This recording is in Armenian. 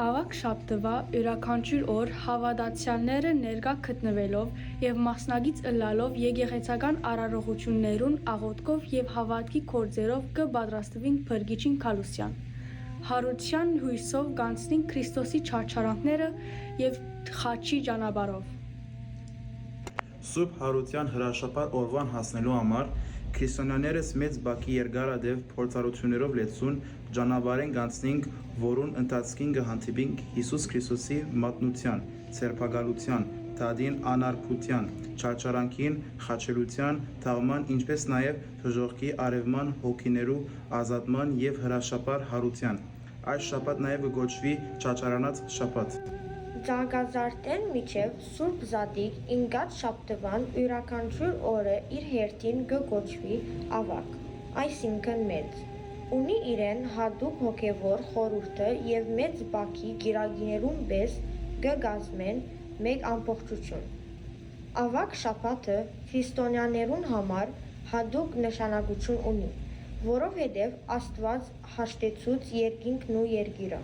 Ավագ շաբթվա յուրաքանչյուր օր հավատացյալները ներկա գտնվելով եւ մասնագից ըլլալով եկեղեցական արարողություններուն աղոթքով եւ հավատքի գործերով կպատրաստվին Փրկիչին քալուսյան։ Հարության հույսով կանցնին Քրիստոսի չարչարանքները եւ խաչի ճանապարհով։ Սուրբ Հարության հրաշապար օրվան հասնելու համար քրիստոնյաներս մեծ բակի երկարադեպ փորձառություններով լեցուն ճանապարհեն կանցնենք, որուն ընթացքին կհանդիպենք Հիսուս Քրիստոսի մատնության, ցերպակալության, թադին անարքության, չարչարանքին, խաչելության, թաղման, ինչպես նաև թժողքի արևման հոգիներու ազատման եւ հրաշապար հարության։ Այս շաբաթ նաև կոչվի չարչարանած շաբաթ։ Ծաղկազարդեն միջև Սուրբ Զատիկ ինգած շաբթվան յուրաքանչյուր օրը իր հերթին կոչվի ավագ, այսինքն մեծ։ Ունի իրեն հատուկ հոգևոր խորհուրդը եւ մեծ բակի գիրագիներուն պես կգազմեն մեկ ամբողջություն։ Ավագ շաբաթը քրիստոնյաներուն համար հատուկ նշանակություն ունի, որովհետև Աստված հաշտեցուց երկինքն ու երկիրը։